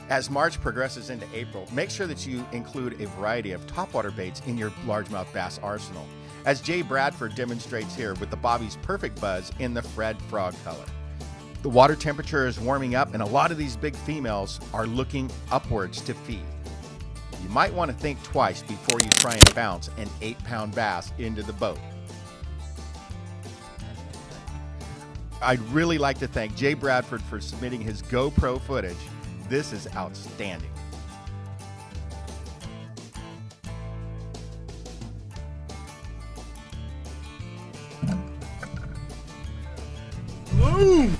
As March progresses into April, make sure that you include a variety of topwater baits in your largemouth bass arsenal, as Jay Bradford demonstrates here with the Bobby's Perfect Buzz in the Fred Frog color. The water temperature is warming up and a lot of these big females are looking upwards to feed. You might want to think twice before you try and bounce an 8-pound bass into the boat. I'd really like to thank Jay Bradford for submitting his GoPro footage. This is outstanding. Boom!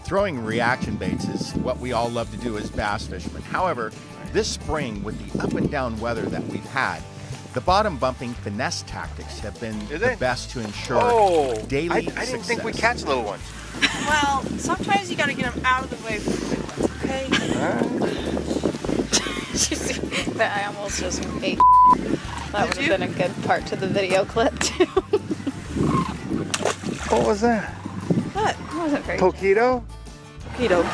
Throwing reaction baits is what we all love to do as bass fishermen. However, this spring, with the up and down weather that we've had, the bottom bumping finesse tactics have been the best to ensure daily success. I didn't think we'd catch little ones. Well, sometimes you gotta get them out of the way for the big ones, okay? But I almost just ate. That would have been a good part to the video clip too. What was that? What? It wasn't very Poquito? Keto.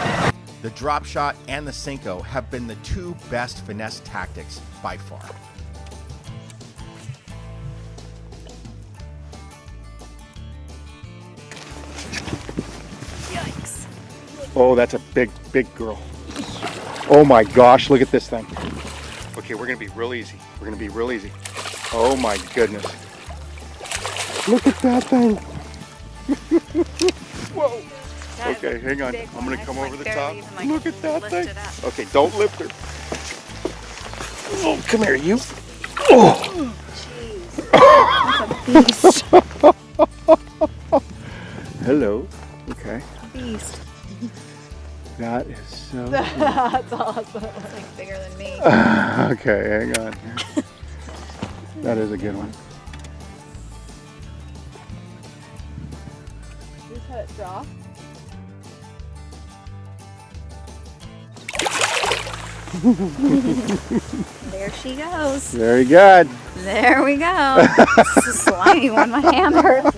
The drop shot and the Cinco have been the two best finesse tactics by far. Yikes. Oh, that's a big girl. Oh my gosh, look at this thing. Okay, we're gonna be real easy. We're gonna be real easy. Oh my goodness. Look at that thing. Whoa. Okay, hang on. I'm gonna come over the top. Look at that thing. Okay, don't lift her. Oh, come here, you. Oh. Jeez. Hello. Okay. Beast. That is so That's awesome. It's like bigger than me. Okay, hang on. That is a good one. Just had it drop. There she goes. Very good. There we go. This is a slimy one. My hand hurts.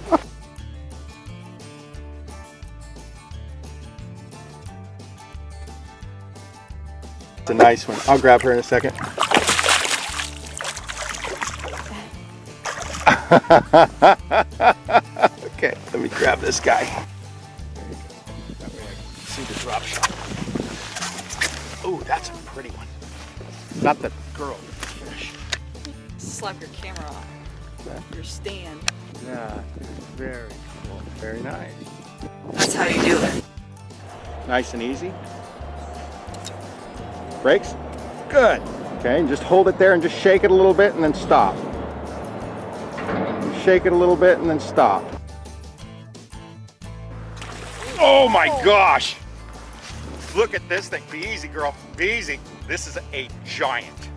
It's a nice one. I'll grab her in a second. Okay, let me grab this guy. That way I can see the drop shot. Oh, that's a pretty one. Not the girl, the fish. Slap your camera off. Your stand. Yeah, very cool. Very nice. That's how you do it. Nice and easy. Brakes? Good. Okay, and just hold it there and just shake it a little bit and then stop. Shake it a little bit and then stop. Oh my gosh! Look at this thing. Be easy, girl. Be easy. This is a giant.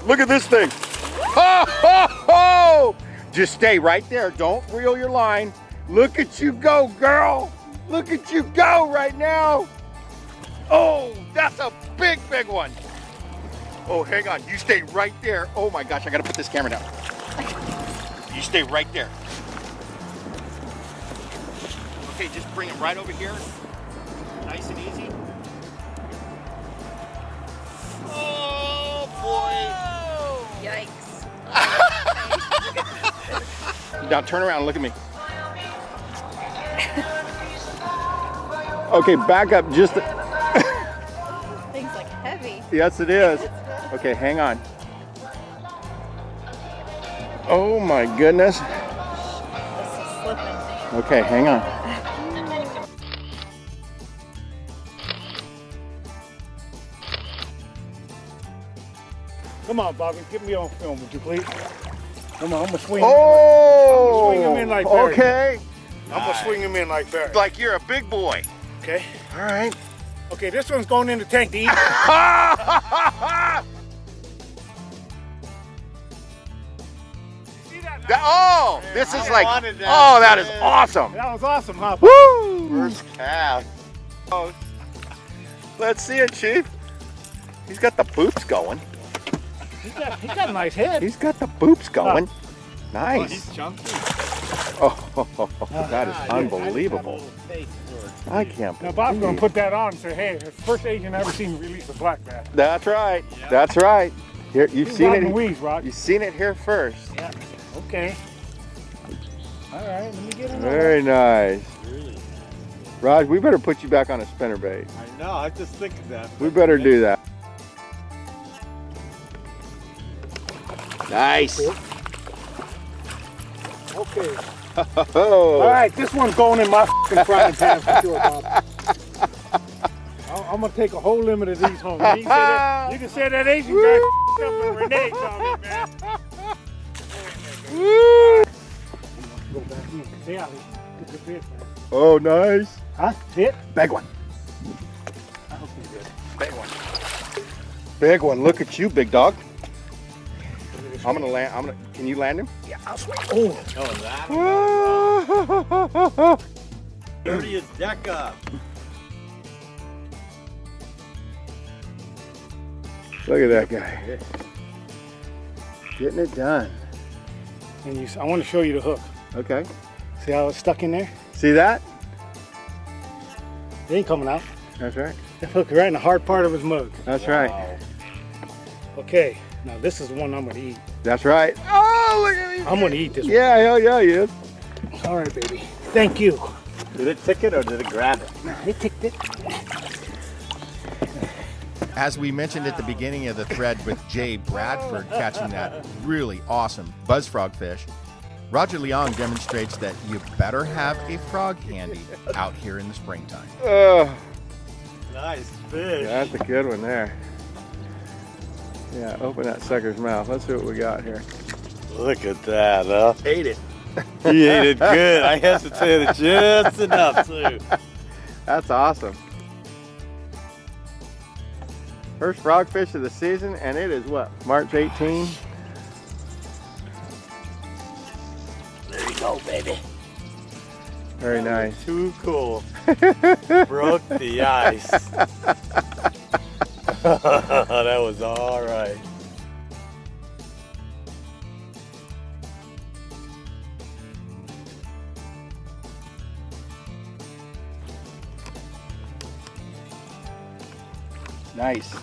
Look at this thing. Ho, ho, ho! Just stay right there. Don't reel your line. Look at you go, girl. Look at you go right now. Oh, that's a big one. Oh, hang on. You stay right there. Oh my gosh, I gotta put this camera down. You stay right there. Okay, just bring him right over here. Nice and easy. Oh boy. Yikes. Now turn around and look at me. Okay, back up just. Thing's like heavy. Yes, it is. Okay, hang on. Oh my goodness. This is slipping. Okay, hang on. Come on, Bobby, get me on film, would you please? Come on, I'm gonna swing. Oh, I'm gonna swing him in like Barry. okay. I'm gonna swing him in like Barry. Like you're a big boy. Okay. All right. Okay, this one's going in the tank to eat. Oh, this is like, oh, that is awesome. That was awesome, huh? Woo! First cast. Oh, let's see it, Chief. He's got the boops going. He's got a nice head. He's got the boops going. Nice. he's chunky. Oh, that is unbelievable. I can't Now Bob's gonna believe. put that on and say, hey, it's the first Asian I ever seen release a black bass. That's right. That's right. Here, you've You seen Rod it. and Weeze, Rod. You've seen it here first. Yeah. Okay. All right, let me get him. Very nice. Raj, we better put you back on a spinnerbait. I know, I just thinking that. We better do that. Nice. Okay. Oh. All right, this one's going in my f***ing frying pan for sure, Bob. I'm gonna take a whole limit of these home. You can say that Asian guy up in Renee told me, man. Woo. Go back in. Stay out here. Get the fish, man. Oh, nice. Huh? Hit? Big one. I hope you did. Big one. Big one. Look at you, big dog. I'm gonna land. Can you land him? Yeah, I'll swing. Oh. Oh, that. Dirty as deck up. Look at that guy. Getting it done. And I want to show you the hook. Okay. See how it's stuck in there? See that? It ain't coming out. That's right. That hook right in the hard part of his mug. That's right. Okay, now this is the one I'm gonna eat. That's right. Oh, look at me. I'm gonna eat this Yeah, hell yeah, he is. one. All right, baby. Thank you. Did it tick it or did it grab it? Nah, it ticked it. As we mentioned at the beginning of the thread with Jay Bradford catching that really awesome buzz frog fish, Roger Leong demonstrates that you better have a frog handy out here in the springtime. Oh, Nice fish. that's a good one there. Yeah, open that sucker's mouth. Let's see what we got here. Look at that, huh? Ate it. He ate it good. I hesitated just enough, too. That's awesome. First frogfish of the season, and it is what, March 18? There you go, baby. Very nice. Too cool. Broke the ice. That was all right. Nice.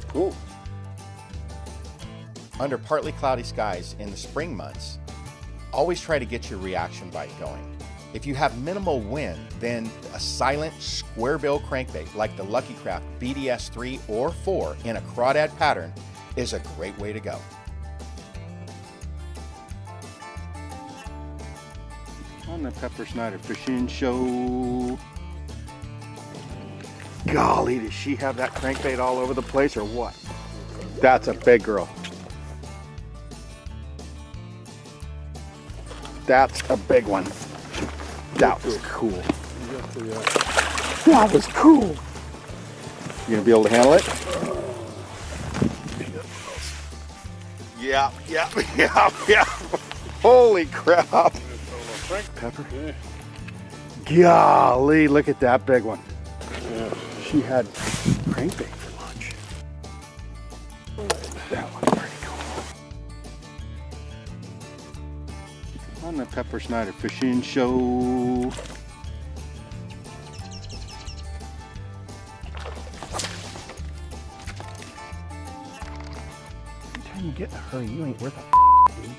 Cool. Under partly cloudy skies in the spring months, always try to get your reaction bite going. If you have minimal wind, then a silent square bill crankbait like the Lucky Craft BDS 3 or 4 in a crawdad pattern is a great way to go. On the Pepper Snyder Fishing Show. Golly, does she have that crankbait all over the place or what? That's a big girl. That's a big one. That was cool. That was cool. You gonna be able to handle it? Yeah. Holy crap. Pepper. Golly, look at that big one. She had crankbait for lunch. That looks pretty cool. On the Pepper Snyder Fishing Show. Every time you get in a hurry, you ain't worth a dude.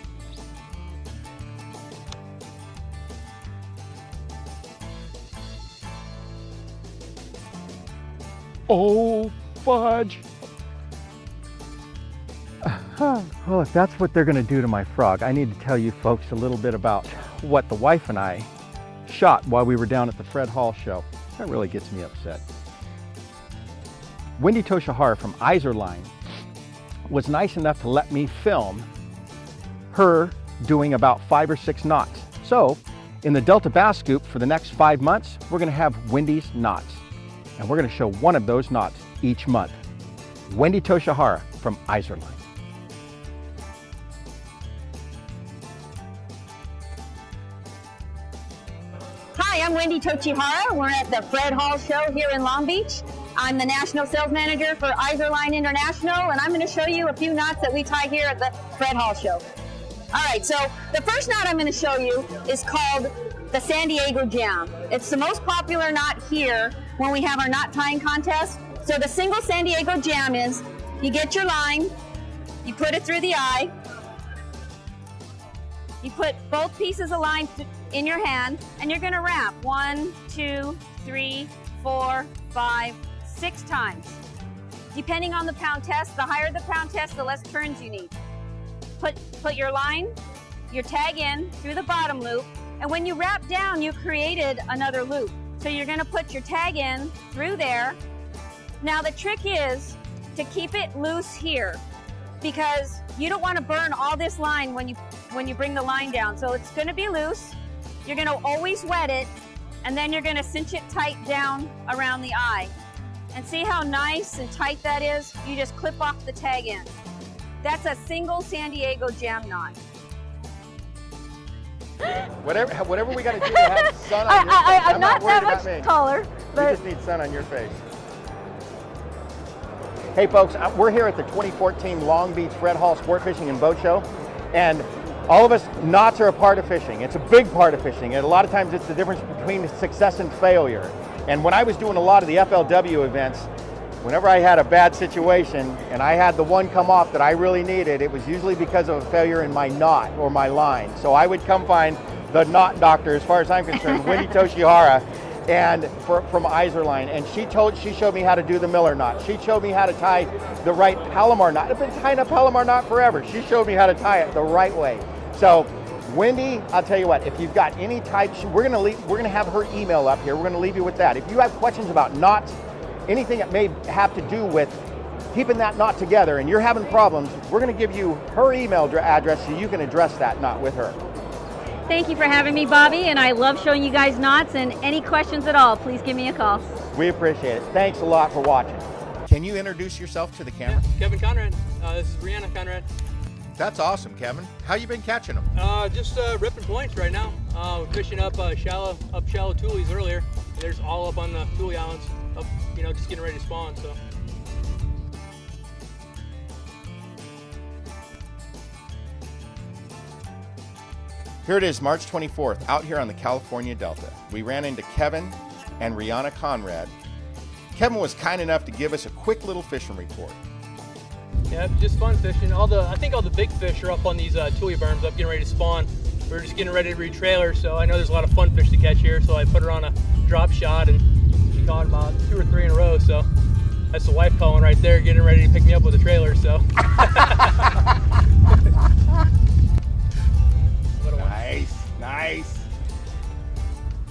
Oh, fudge. Well, if that's what they're going to do to my frog, I need to tell you folks a little bit about what the wife and I shot while we were down at the Fred Hall show. That really gets me upset. Wendy Toshihara from Iserline was nice enough to let me film her doing about 5 or 6 knots. So, in the Delta Bass Scoop for the next 5 months, we're going to have Wendy's knots. And we're going to show one of those knots each month. Wendy Toshihara from Iserline. Hi, I'm Wendy Tochihara. We're at the Fred Hall Show here in Long Beach. I'm the National Sales Manager for Izorline International, and I'm going to show you a few knots that we tie here at the Fred Hall Show. All right, so the first knot I'm going to show you is called the San Diego Jam. It's the most popular knot here when we have our knot tying contest. So the single San Diego Jam is, you get your line, you put it through the eye, you put both pieces of line in your hand, and you're going to wrap 1, 2, 3, 4, 5, 6 times. Depending on the pound test, the higher the pound test, the less turns you need. Put your line, your tag in through the bottom loop, and when you wrap down, you created another loop. So you're going to put your tag in through there. Now the trick is to keep it loose here, because you don't want to burn all this line when you bring the line down. So it's going to be loose. You're going to always wet it, and then you're going to cinch it tight down around the eye. And see how nice and tight that is? You just clip off the tag end. That's a single San Diego Jam knot. Whatever we got to do to have sun on your face. I'm not that much taller, but you just need sun on your face. Hey folks, we're here at the 2014 Long Beach Fred Hall Sport Fishing and Boat Show, and all of us, knots are a part of fishing. It's a big part of fishing, and a lot of times it's the difference between success and failure. And when I was doing a lot of the FLW events, whenever I had a bad situation and I had the one come off that I really needed, it was usually because of a failure in my knot or my line. So I would come find the knot doctor, as far as I'm concerned, Wendy Tochihara, and from Izorline, and she showed me how to do the Miller knot. She showed me how to tie the right Palomar knot. I've been tying a Palomar knot forever. She showed me how to tie it the right way. So Wendy, I'll tell you what, if you've got any types, we're gonna have her email up here. We're gonna leave you with that. If you have questions about knots, anything that may have to do with keeping that knot together and you're having problems, we're gonna give you her email address so you can address that knot with her. thank you for having me, Bobby, and I love showing you guys knots, and any questions at all, please give me a call. We appreciate it. Thanks a lot for watching. Can you introduce yourself to the camera? Kevin Conrad. This is Brianna Conrad. That's awesome, Kevin. How you been catching them? Just ripping points right now. Fishing up shallow tulies earlier. There's all up on the Tule Islands, up, just getting ready to spawn. So. Here it is, March 24th, out here on the California Delta. We ran into Kevin and Brianna Conrad. Kevin was kind enough to give us a quick little fishing report. Yeah, just fun fishing. I think all the big fish are up on these tule berms, up getting ready to spawn. We're just getting ready to retrailer, so I know there's a lot of fun fish to catch here. So I put her on a drop shot, and she caught about 2 or 3 in a row. So that's the wife calling right there, getting ready to pick me up with a trailer. So. Nice.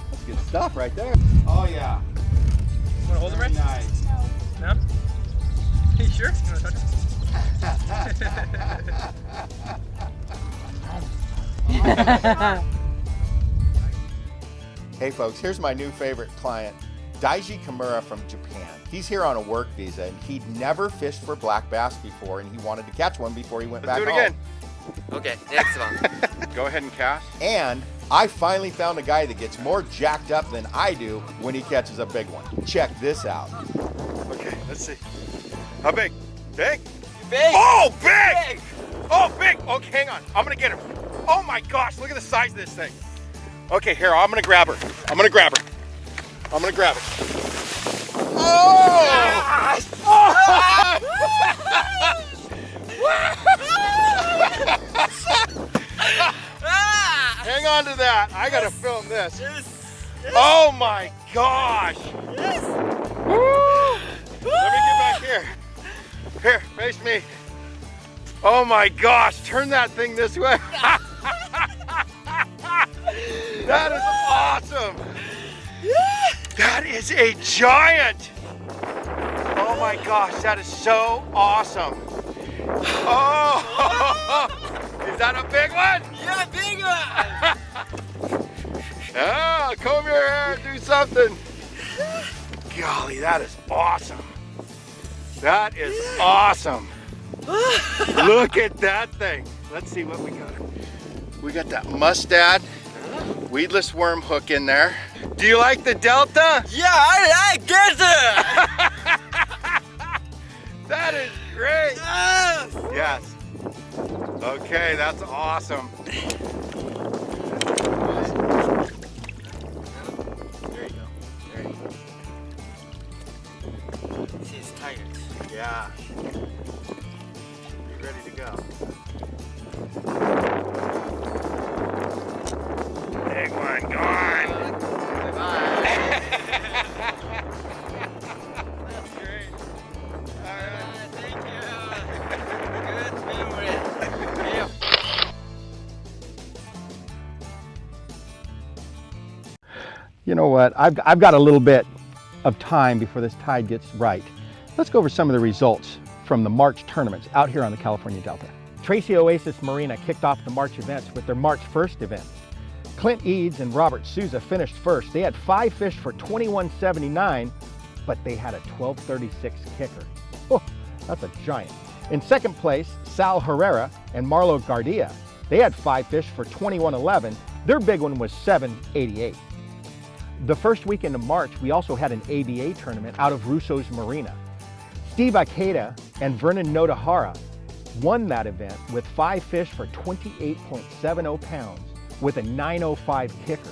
That's good stuff right there. Oh yeah. Want to hold them, Ray? Nice. No? You sure? You want to touch them? Hey folks, here's my new favorite client, Daiji Kimura from Japan. He's here on a work visa, and he'd never fished for black bass before, and he wanted to catch one before he went back home. Do it again. Okay, next one. Go ahead and cast. And I finally found a guy that gets more jacked up than I do when he catches a big one. Check this out. Okay, let's see. How big? Big? Big. Oh, big! Big. Oh, big! Okay, hang on. I'm gonna get him. Oh my gosh, look at the size of this thing. Okay, here, I'm gonna grab her. I'm gonna grab it. Oh! Hang on to that. I gotta film this. Oh my gosh. Let me get back here. Here, face me. Oh my gosh, turn that thing this way. That is awesome. That is a giant. Oh my gosh, that is so awesome. Oh, is that a big one? Yeah, big one. Oh, comb your hair, do something. Golly, that is awesome. That is awesome. Look at that thing. Let's see what we got. We got that mustad. weedless worm hook in there. Do you like the Delta? Yeah, I get it! That is great. Yes! Yes. Okay, that's awesome. There you go. There you go. She's tired. Yeah. Be ready to go. Big one gone. Bye-bye. That's great. All right. Thank you. Good memory. Yeah. You know what? I've got a little bit of time before this tide gets right. Let's go over some of the results from the March tournaments out here on the California Delta. Tracy Oasis Marina kicked off the March events with their March 1st event. Clint Eads and Robert Souza finished first. They had 5 fish for $21.79, but they had a $12.36 kicker. Oh, that's a giant. In second place, Sal Herrera and Marlo Gardia. They had 5 fish for $21.11. Their big one was $7.88. The first weekend of March, we also had an ABA tournament out of Russo's Marina. Steve Ikeda and Vernon Notahara won that event with 5 fish for 28.70 pounds with a 9.05 kicker.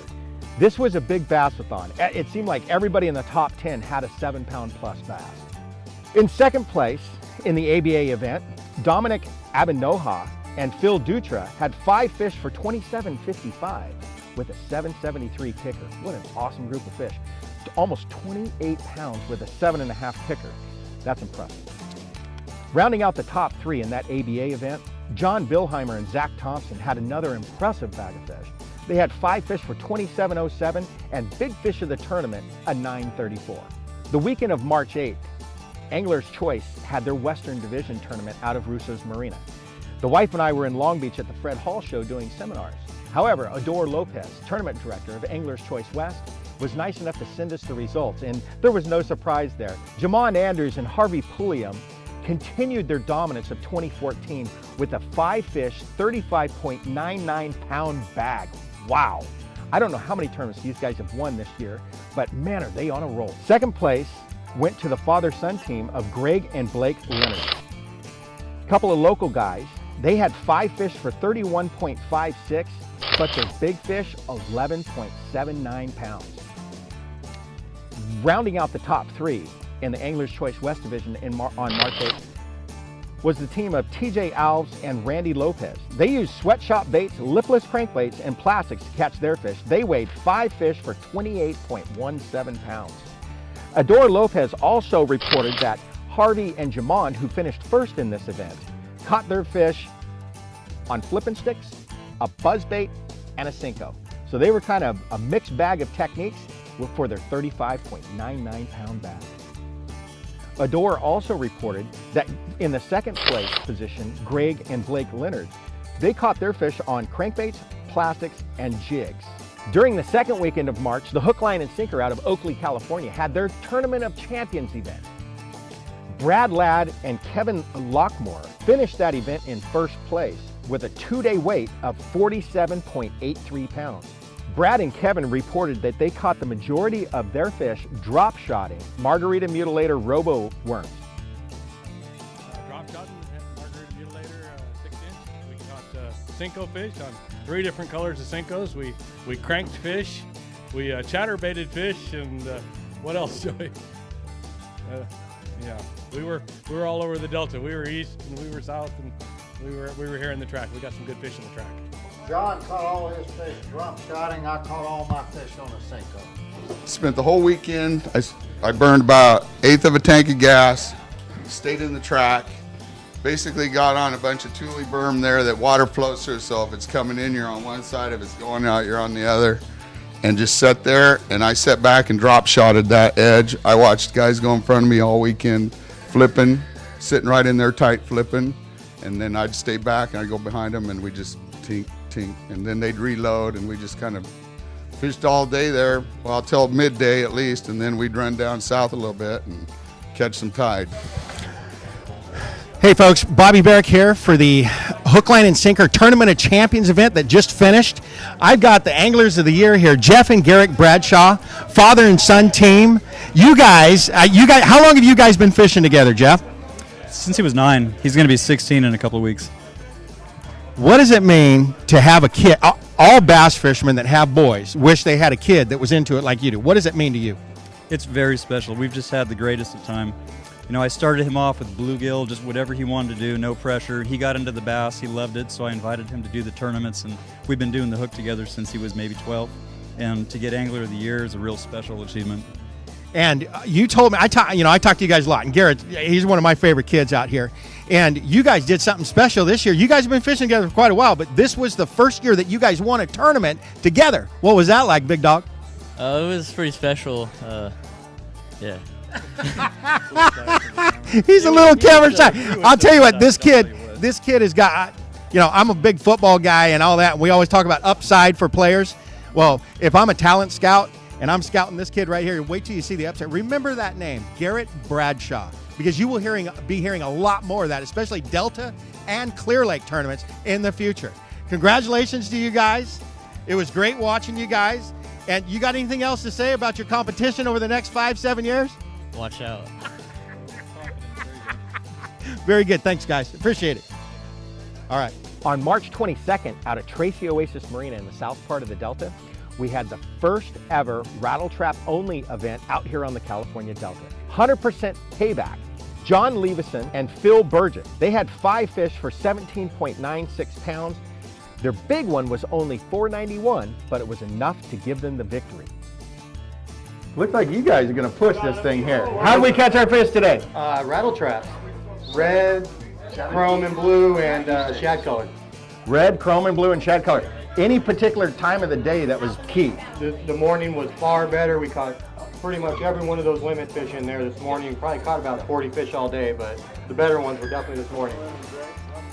This was a big bass-a-thon. It seemed like everybody in the top 10 had a 7-pound plus bass. In second place in the ABA event, Dominic Abinoha and Phil Dutra had 5 fish for 27.55 with a 7.73 kicker. What an awesome group of fish. Almost 28 pounds with a 7.5 kicker. That's impressive. Rounding out the top 3 in that ABA event, John Billheimer and Zach Thompson had another impressive bag of fish. They had 5 fish for $27.07 and big fish of the tournament, a 9.34. The weekend of March 8th, Angler's Choice had their Western Division tournament out of Russo's Marina. The wife and I were in Long Beach at the Fred Hall show doing seminars. However, Adore Lopez, tournament director of Angler's Choice West, was nice enough to send us the results, and there was no surprise there. Jamon Anders and Harvey Pulliam continued their dominance of 2014 with a 5-fish, 35.99 pound bag. Wow. I don't know how many tournaments these guys have won this year, but man, are they on a roll. Second place went to the father-son team of Greg and Blake Leonard. A couple of local guys, they had 5 fish for 31.56, but their big fish, 11.79 pounds. Rounding out the top 3 in the Angler's Choice West Division on March 8th was the team of TJ Alves and Randy Lopez. They used sweatshop baits, lipless crankbaits, and plastics to catch their fish. They weighed 5 fish for 28.17 pounds. Adore Lopez also reported that Harvey and Jamon, who finished first in this event, caught their fish on flipping sticks, a buzzbait, and a Cinco. So they were kind of a mixed bag of techniques for their 35.99 pound bag. Adore also reported that in the second place position, Greg and Blake Leonard, they caught their fish on crankbaits, plastics, and jigs. During the second weekend of March, the Hook, Line, and Sinker out of Oakley, California had their Tournament of Champions event. Brad Ladd and Kevin Lockmore finished that event in first place with a 2-day weight of 47.83 pounds. Brad and Kevin reported that they caught the majority of their fish drop-shotting Margarita Mutilator robo worms. Drop-shotting Margarita Mutilator 6-inch. We caught Cinco fish on 3 different colors of Cincos. We cranked fish, we chatterbaited fish, and what else, Joey? Yeah, we were all over the Delta. We were east and we were south, and we were here in the track. We got some good fish in the track. John caught all his fish drop-shotting. I caught all my fish on a Cinco. Spent the whole weekend. I burned about 1/8 of a tank of gas, stayed in the track, basically got on a bunch of Thule berm there that water flows through, so if it's coming in, you're on one side, if it's going out, you're on the other, and just sat there, and I sat back and drop-shotted that edge. I watched guys go in front of me all weekend, flipping, sitting right in there tight, flipping, and then I'd stay back and I'd go behind them, and we just tink, and then they'd reload, and we just kind of fished all day there, well, till midday at least, and then we'd run down south a little bit and catch some tide. Hey folks, Bobby Barrick here for the Hook, Line, and Sinker Tournament of Champions event that just finished. I've got the Anglers of the Year here, Jeff and Garrick Bradshaw, father and son team. You guys, how long have you guys been fishing together, Jeff? Since he was 9. He's going to be 16 in a couple of weeks. What does it mean to have a kid? All bass fishermen that have boys wish they had a kid that was into it like you do. What does it mean to you? It's very special. We've just had the greatest of time. You know, I started him off with bluegill, just whatever he wanted to do, no pressure. He got into the bass, he loved it, so I invited him to do the tournaments, and we've been doing the hook together since he was maybe 12. And to get Angler of the Year is a real special achievement. And you told me, I talk to you guys a lot, and Garrett, he's one of my favorite kids out here. And you guys did something special this year. You guys have been fishing together for quite a while, but this was the first year that you guys won a tournament together. What was that like, Big Dog? It was pretty special. Yeah. He's a little camera shy. I'll tell you what, this kid has got, you know, I'm a big football guy and all that, and we always talk about upside for players. Well, if I'm a talent scout and I'm scouting this kid right here, wait till you see the upside. Remember that name, Garrett Bradshaw, because you will be hearing a lot more of that, especially Delta and Clear Lake tournaments in the future. Congratulations to you guys. It was great watching you guys. And you got anything else to say about your competition over the next 5-7 years? Watch out. Very good. Thanks, guys. Appreciate it. All right. On March 22nd, out at Tracy Oasis Marina in the south part of the Delta, we had the first ever rattle trap only event out here on the California Delta. 100% payback. John Leveson and Phil Burgess, they had 5 fish for 17.96 pounds. Their big one was only $4.91, but it was enough to give them the victory. Looks like you guys are going to push this thing here. How did we catch our fish today? Rattle traps. Red, chrome and blue, and shad color. Red, chrome and blue, and shad color. Any particular time of the day that was key? The morning was far better. We caught pretty much every one of those limit fish in there this morning. Probably caught about 40 fish all day, but the better ones were definitely this morning.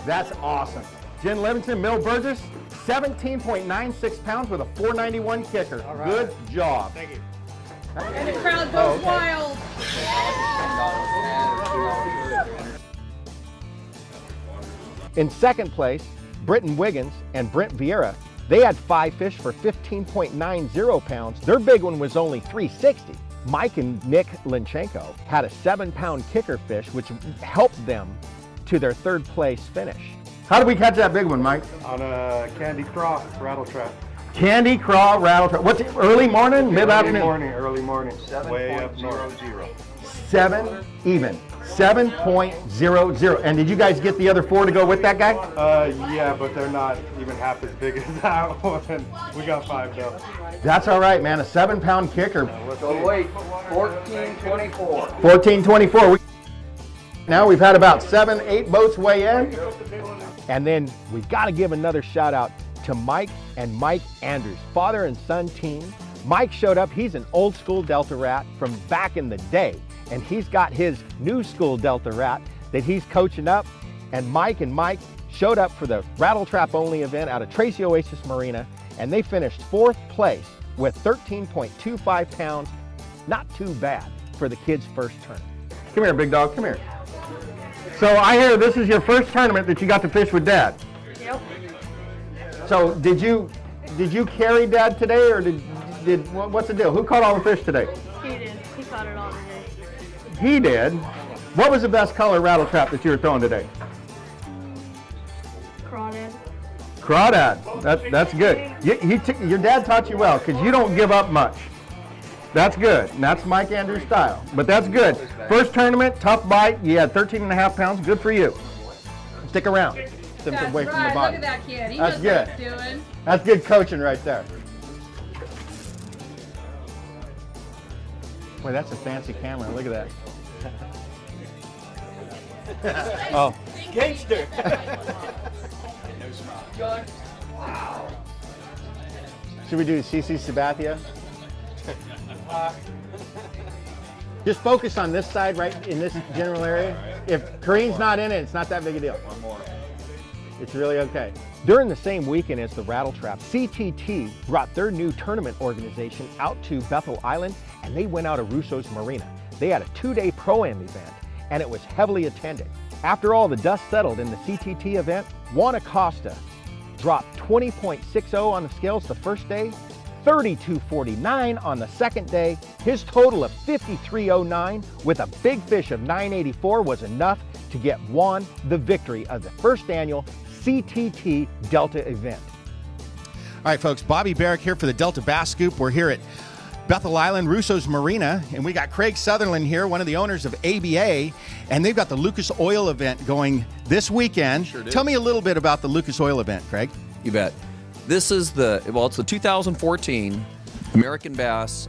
That's awesome. Jen Levinson, Mill Burgess, 17.96 pounds with a $4.91 kicker. Right. Good job. Thank you. And the crowd goes wild. In second place, Britton Wiggins and Brent Vieira, they had 5 fish for 15.90 pounds. Their big one was only $3.60. Mike and Nick Linchenko had a 7-pound kicker fish, which helped them to their 3rd place finish. How did we catch that big one, Mike? On a Candy Craw rattle trap. Candy Craw rattle trap. What's it, early morning, mid-afternoon? Early morning. Way up north. 7 even. 7.00. And did you guys get the other 4 to go with that guy? Yeah, but they're not even half as big as that one. We got 5 though. That's all right, man. A 7-pound kicker. So wait, 14.24. 14.24. Now we've had about 7-8 boats weigh in. And then we've got to give another shout out to Mike and Mike Andrews, father and son team. Mike showed up. He's an old school Delta rat from back in the day. And he's got his new school Delta rat that he's coaching up. And Mike showed up for the rattle trap only event out of Tracy Oasis Marina. And they finished 4th place with 13.25 pounds. Not too bad for the kids' first tournament. Come here, big dog, come here. So I hear this is your first tournament that you got to fish with Dad. Yep. So did you carry Dad today, or what's the deal? Who caught all the fish today? He did. He caught it all today. He did. What was the best color rattle trap that you were throwing today? Crawdad. Crawdad. That's good. Your dad taught you well, because you don't give up much. That's good. And that's Mike Andrews' style. But that's good. First tournament, tough bite. You had 13.5 pounds. Good for you. Stick around. That's away right. from the body. Look at that kid. He That's knows good. what he's doing. That's good coaching right there. Boy, that's a fancy camera. Look at that. Oh. Gangster. Wow. Should we do CC Sabathia? Just focus on this side, right in this general area. If Kareem's not in it, it's not that big a deal. One more. It's really okay. During the same weekend as the rattle trap, CTT brought their new tournament organization out to Bethel Island, and they went out of Russo's Marina. They had a 2-day Pro-Am event, and it was heavily attended. After all the dust settled in the CTT event, Juan Acosta dropped 20.60 on the scales the first day, 32.49 on the second day. His total of 53.09 with a big fish of 984 was enough to get Juan the victory of the first annual CTT Delta event. All right, folks, Bobby Barrick here for the Delta Bass Scoop. We're here at Bethel Island, Russo's Marina, and we got Craig Sutherland here, one of the owners of ABA, and they've got the Lucas Oil event going this weekend. Sure do. Tell me a little bit about the Lucas Oil event, Craig. You bet. This is it's the 2014 American Bass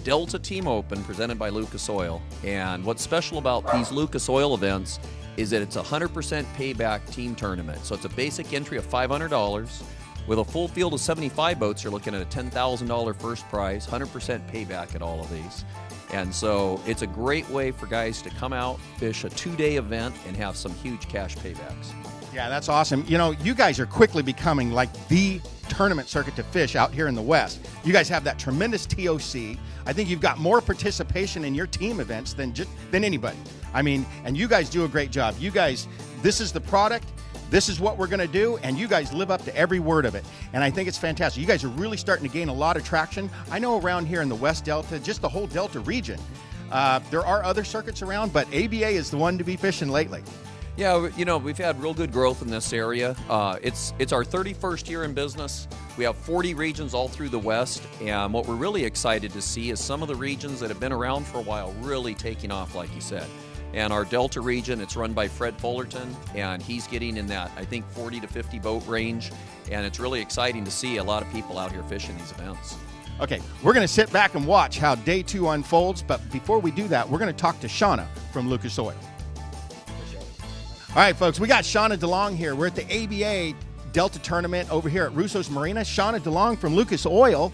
Delta Team Open presented by Lucas Oil. And what's special about these Lucas Oil events is that it's a 100% payback team tournament. So it's a basic entry of $500. With a full field of 75 boats, you're looking at a $10,000 first prize, 100% payback at all of these. And so it's a great way for guys to come out, fish a 2-day event, and have some huge cash paybacks. Yeah, that's awesome. You know, you guys are quickly becoming like the tournament circuit to fish out here in the West. You guys have that tremendous TOC. I think you've got more participation in your team events than anybody. I mean, and you guys do a great job. You guys, this is the product. This is what we're going to do, and you guys live up to every word of it. And I think it's fantastic. You guys are really starting to gain a lot of traction. I know around here in the West Delta, just the whole Delta region, there are other circuits around, but ABA is the one to be fishing lately. Yeah, you know, we've had real good growth in this area. It's our 31st year in business. We have 40 regions all through the West, and what we're really excited to see is some of the regions that have been around for a while really taking off, like you said. And our Delta region, it's run by Fred Fullerton, and he's getting in that, I think, 40 to 50 boat range, and it's really exciting to see a lot of people out here fishing these events. Okay, we're going to sit back and watch how day 2 unfolds, but before we do that, we're going to talk to Shauna from Lucas Oil. All right, folks, we got Shauna DeLong here. We're at the ABA Delta Tournament over here at Russo's Marina. Shauna DeLong from Lucas Oil.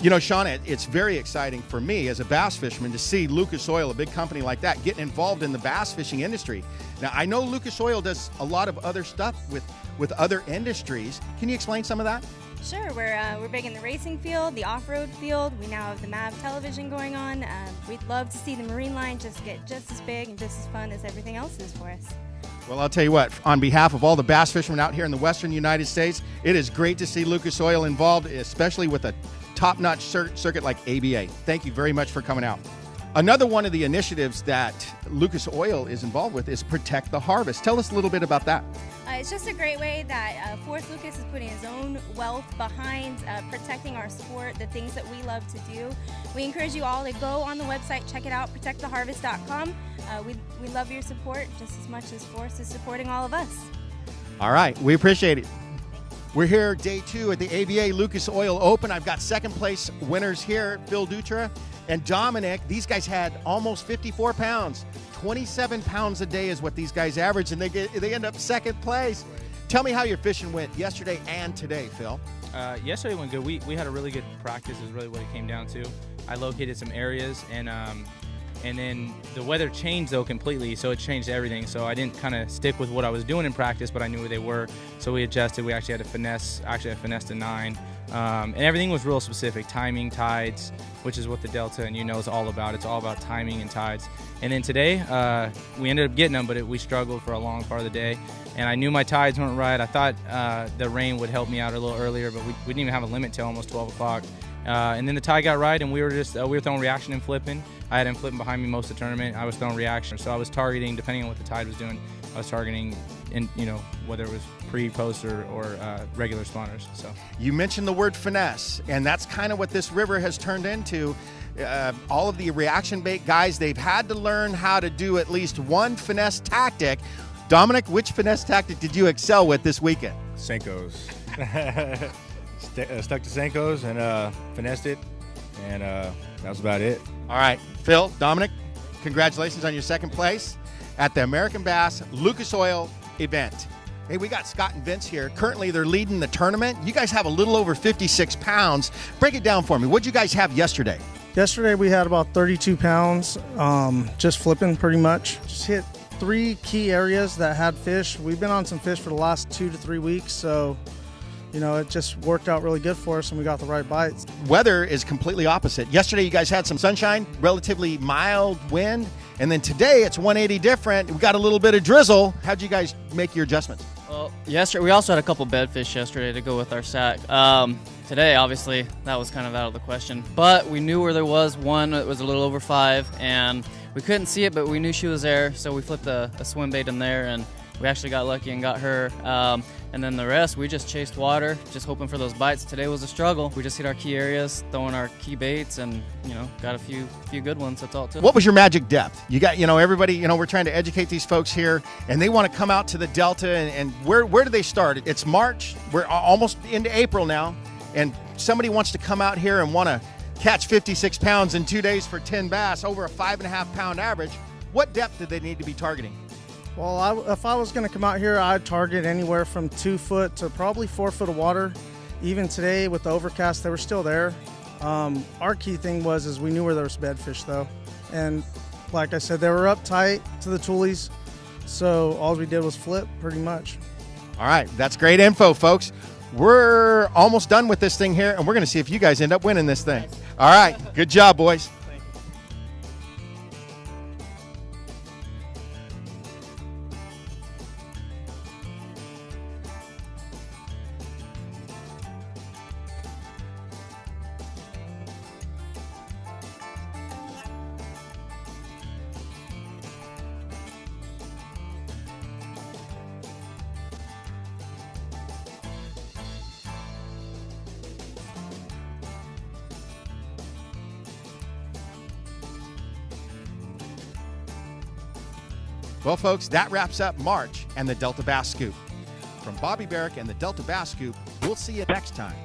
You know, Shauna, it's very exciting for me as a bass fisherman to see Lucas Oil, a big company like that, getting involved in the bass fishing industry. Now, I know Lucas Oil does a lot of other stuff with other industries. Can you explain some of that? Sure, we're big in the racing field, the off-road field. We now have the MAV television going on. We'd love to see the marine line just get just as big and just as fun as everything else is for us. Well, I'll tell you what, on behalf of all the bass fishermen out here in the western United States, it is great to see Lucas Oil involved, especially with a top-notch circuit like ABA. Thank you very much for coming out. Another one of the initiatives that Lucas Oil is involved with is Protect the Harvest. Tell us a little bit about that. It's just a great way that Forrest Lucas is putting his own wealth behind protecting our sport, the things that we love to do. We encourage you all to go on the website, check it out, protecttheharvest.com. We love your support just as much as Forrest is supporting all of us. All right, we appreciate it. We're here day 2 at the ABA Lucas Oil Open. I've got second place winners here, Phil Dutra and Dominic. These guys had almost 54 pounds. 27 pounds a day is what these guys average, and they end up second place. Tell me how your fishing went yesterday and today, Phil. Yesterday went good. We had a really good practice is really what it came down to. I located some areas, and then the weather changed though completely, so it changed everything. So I didn't kind of stick with what I was doing in practice, but I knew where they were. So we adjusted. We actually had a finesse. Actually, I finessed a 9, and everything was real specific: timing, tides, which is what the Delta and is all about. It's all about timing and tides. And then today, we ended up getting them, but we struggled for a long part of the day. And I knew my tides weren't right. I thought the rain would help me out a little earlier, but we didn't even have a limit till almost 12 o'clock. And then the tide got right, and we were throwing reaction and flipping. I had him flipping behind me most of the tournament. I was throwing reaction, so I was targeting, depending on what the tide was doing, I was targeting, whether it was pre, post, or regular spawners. So you mentioned the word finesse, and that's kind of what this river has turned into. All of the reaction bait guys, they've had to learn how to do at least one finesse tactic. Dominic, which finesse tactic did you excel with this weekend? Senkos. Stuck to Senkos and finessed it, and that was about it. All right, Phil, Dominic, congratulations on your second place at the American Bass Lucas Oil event. Hey, we got Scott and Vince here. Currently, they're leading the tournament. You guys have a little over 56 pounds. Break it down for me. What did you guys have yesterday? Yesterday, we had about 32 pounds, just flipping pretty much. Just hit 3 key areas that had fish. We've been on some fish for the last 2 to 3 weeks, so it just worked out really good for us, and we got the right bites. Weather is completely opposite. Yesterday, you guys had some sunshine, relatively mild wind, And then today it's 180 different. We got a little bit of drizzle. How'd you guys make your adjustments? Well, yesterday we also had a couple bedfish yesterday to go with our sack. Today, obviously, that was kind of out of the question. But we knew where there was one that was a little over 5, and we couldn't see it, but we knew she was there, so we flipped a swim bait in there, and we actually got lucky and got her. And then the rest, we just chased water, just hoping for those bites. Today was a struggle. We just hit our key areas, throwing our key baits, and got a few good ones. That's all it took. What was your magic depth? You got, everybody, we're trying to educate these folks here, and they want to come out to the Delta, and where do they start? It's March. We're almost into April now, and somebody wants to come out here and want to catch 56 pounds in 2 days for 10 bass, over a 5.5 pound average. What depth do they need to be targeting? Well, if I was going to come out here, I'd target anywhere from 2 foot to probably 4 foot of water. Even today with the overcast, they were still there. Our key thing is we knew where there was bedfish though. And like I said, they were up tight to the toolies. So all we did was flip pretty much. All right, that's great info, folks. We're almost done with this thing here, and we're going to see if you guys end up winning this thing. All right, good job, boys. Well, folks, that wraps up March and the Delta Bass Scoop. From Bobby Barrick and the Delta Bass Scoop, we'll see you next time.